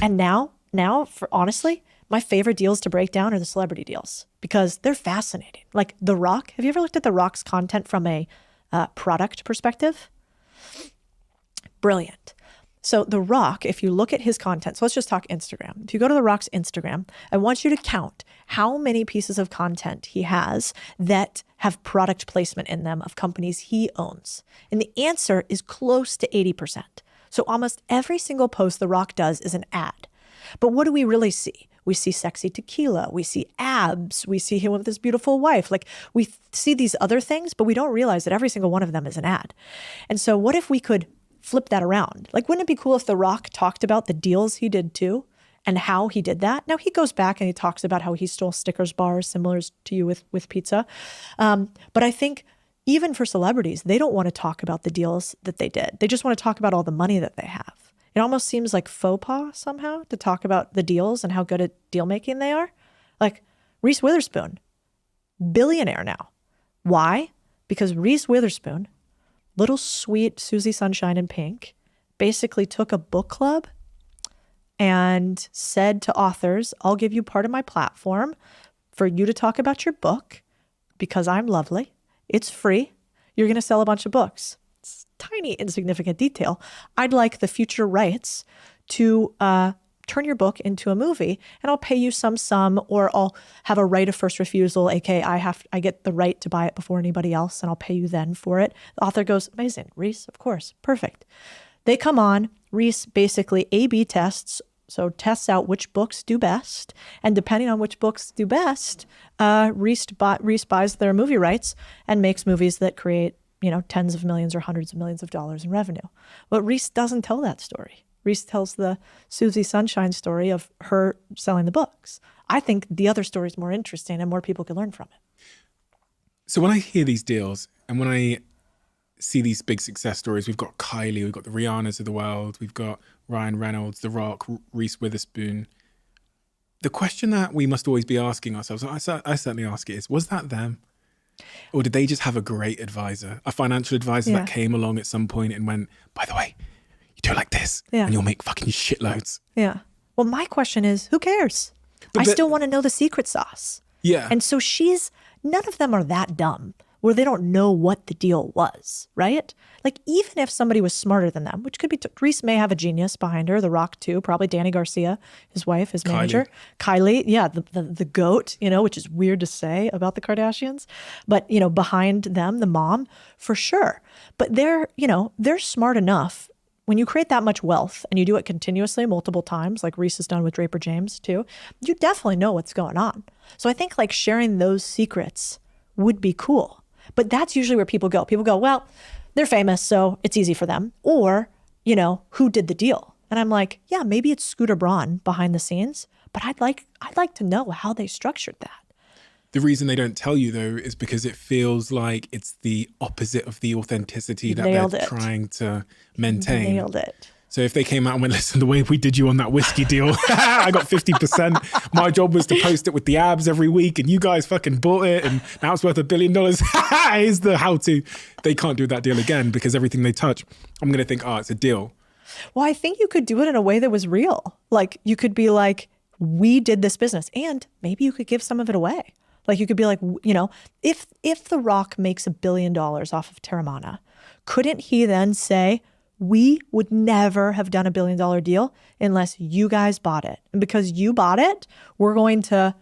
And now, for honestly, my favorite deals to break down are the celebrity deals because they're fascinating. Like The Rock. Have you ever looked at The Rock's content from a product perspective? Brilliant. So The Rock, if you look at his content, so let's just talk Instagram. If you go to The Rock's Instagram, I want you to count how many pieces of content he has that have product placement in them of companies he owns. And the answer is close to 80%. So almost every single post The Rock does is an ad. But what do we really see? We see sexy tequila, we see abs, we see him with his beautiful wife. Like we see these other things, but we don't realize that every single one of them is an ad. And so what if we could flip that around? Like, wouldn't it be cool if The Rock talked about the deals he did too and how he did that? Now he goes back and he talks about how he stole Snickers bars, similar to you with pizza. But I think even for celebrities, they don't want to talk about the deals that they did. They just want to talk about all the money that they have. It almost seems like faux pas somehow to talk about the deals and how good at deal making they are. Like Reese Witherspoon, billionaire now. Why? Because Reese Witherspoon, little sweet Susie Sunshine in pink, basically took a book club and said to authors, I'll give you part of my platform for you to talk about your book because I'm lovely. It's free. You're going to sell a bunch of books. It's a tiny, insignificant detail. I'd like the future rights to turn your book into a movie, and I'll pay you some sum, or I'll have a right of first refusal, aka I get the right to buy it before anybody else, and I'll pay you then for it. The author goes, amazing, Reese, of course, perfect. They come on, Reese basically A/B tests, so tests out which books do best, and depending on which books do best, Reese buys their movie rights and makes movies that create, tens of millions or hundreds of millions of dollars in revenue. But Reese doesn't tell that story. Reese tells the Susie Sunshine story of her selling the books. I think the other story is more interesting and more people can learn from it. So when I hear these deals and when I see these big success stories, we've got Kylie, we've got the Rihannas of the world, we've got Ryan Reynolds, The Rock, Reese Witherspoon. The question that we must always be asking ourselves, I certainly ask it, is, was that them? Or did they just have a great advisor, a financial advisor that came along at some point and went, by the way, you do it like this and you'll make fucking shitloads. Yeah. Well, my question is, who cares? I still want to know the secret sauce. Yeah. And so none of them are that dumb where they don't know what the deal was, right? Like even if somebody was smarter than them, which could be, Reese may have a genius behind her, The Rock too, probably Danny Garcia, his wife, his manager. Kylie, yeah, the goat, which is weird to say about the Kardashians, but behind them, the mom, for sure. But they're smart enough. When you create that much wealth and you do it continuously multiple times, like Reese has done with Draper James too, you definitely know what's going on. So I think like sharing those secrets would be cool. But that's usually where people go. People go, well, they're famous, so it's easy for them. Or, who did the deal? And I'm like, yeah, maybe it's Scooter Braun behind the scenes, but I'd like to know how they structured that. The reason they don't tell you, though, is because it feels like it's the opposite of the authenticity that they're trying to maintain. Nailed it. So if they came out and went, listen, the way we did you on that whiskey deal, I got 50%. My job was to post it with the abs every week and you guys fucking bought it and now it's worth $1 billion. Here's the how-to. They can't do that deal again because everything they touch, I'm going to think, it's a deal. Well, I think you could do it in a way that was real. Like you could be like, we did this business, and maybe you could give some of it away. Like you could be like, if The Rock makes $1 billion off of Terramana, couldn't he then say, we would never have done $1 billion deal unless you guys bought it. And because you bought it, we're going to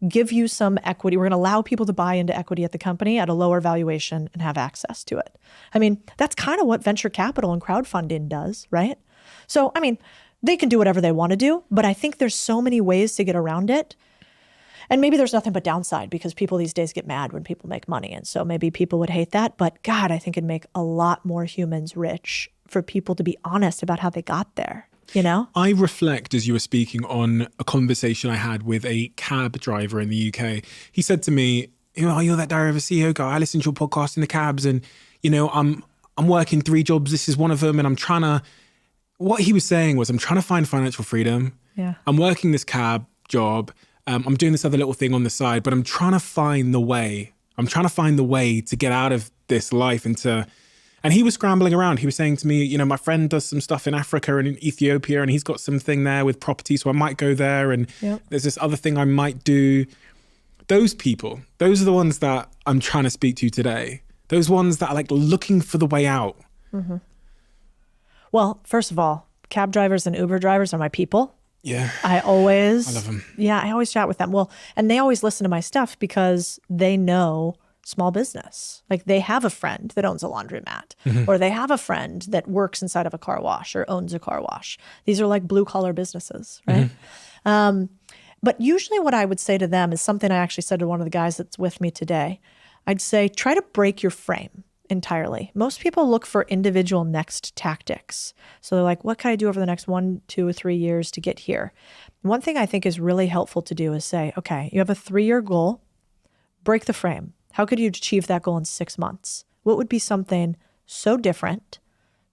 give you some equity. We're going to allow people to buy into equity at the company at a lower valuation and have access to it. I mean, that's kind of what venture capital and crowdfunding does, right? So, I mean, they can do whatever they want to do, but I think there's so many ways to get around it. And maybe there's nothing but downside because people these days get mad when people make money. And so maybe people would hate that. But God, I think it'd make a lot more humans rich for people to be honest about how they got there, I reflect as you were speaking on a conversation I had with a cab driver in the UK. He said to me, you're that Diary of a CEO guy. I listen to your podcast in the cabs and, I'm working 3 jobs. This is one of them. And what he was saying was, I'm trying to find financial freedom. Yeah. I'm working this cab job. I'm doing this other little thing on the side, but I'm trying to find the way to get out of this life and And he was scrambling around. He was saying to me, my friend does some stuff in Africa and in Ethiopia, and he's got something there with property, so I might go there. And there's this other thing I might do. Those people, those are the ones that I'm trying to speak to today. Those ones that are like looking for the way out. Mm-hmm. Well, first of all, cab drivers and Uber drivers are my people. Yeah. I love them. Yeah, I always chat with them. Well, and they always listen to my stuff because they know small business. Like they have a friend that owns a laundromat, or they have a friend that works inside of a car wash or owns a car wash. These are like blue collar businesses, right? But usually what I would say to them is something I actually said to one of the guys that's with me today. I'd say, try to break your frame entirely. Most people look for individual next tactics. So they're like, what can I do over the next 1, 2, or 3 years to get here? One thing I think is really helpful to do is say, okay, you have a 3-year goal, break the frame. How could you achieve that goal in 6 months? What would be something so different,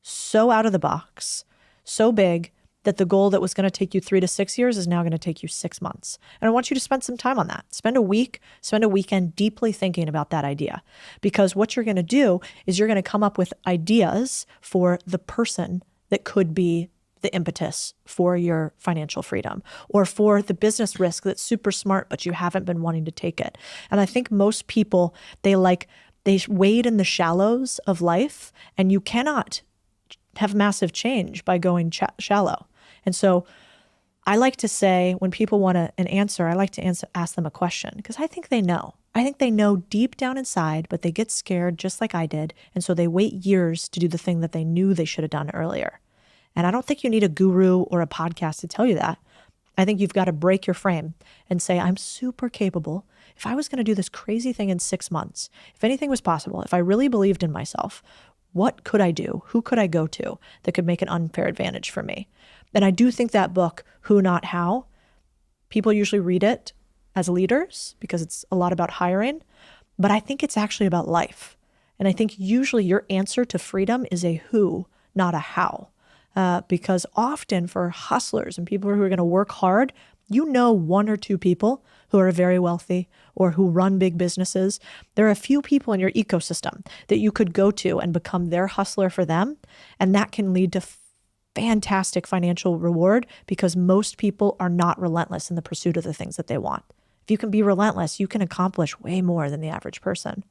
so out of the box, so big that the goal that was going to take you 3 to 6 years is now going to take you 6 months? And I want you to spend some time on that. Spend a weekend deeply thinking about that idea. Because what you're going to do is you're going to come up with ideas for the person that could be the impetus for your financial freedom, or for the business risk that's super smart, but you haven't been wanting to take it. And I think most people, they wade in the shallows of life, and you cannot have massive change by going shallow. And so I like to say, when people want an answer, I like to ask them a question, because I think they know. I think they know deep down inside, but they get scared just like I did. And so they wait years to do the thing that they knew they should have done earlier. And I don't think you need a guru or a podcast to tell you that. I think you've got to break your frame and say, I'm super capable. If I was going to do this crazy thing in 6 months, if anything was possible, if I really believed in myself, what could I do? Who could I go to that could make an unfair advantage for me? And I do think that book, Who Not How, people usually read it as leaders because it's a lot about hiring, but I think it's actually about life. And I think usually your answer to freedom is a who, not a how. Because often for hustlers and people who are going to work hard, 1 or 2 people who are very wealthy or who run big businesses. There are a few people in your ecosystem that you could go to and become their hustler for them. And that can lead to fantastic financial reward, because most people are not relentless in the pursuit of the things that they want. If you can be relentless, you can accomplish way more than the average person.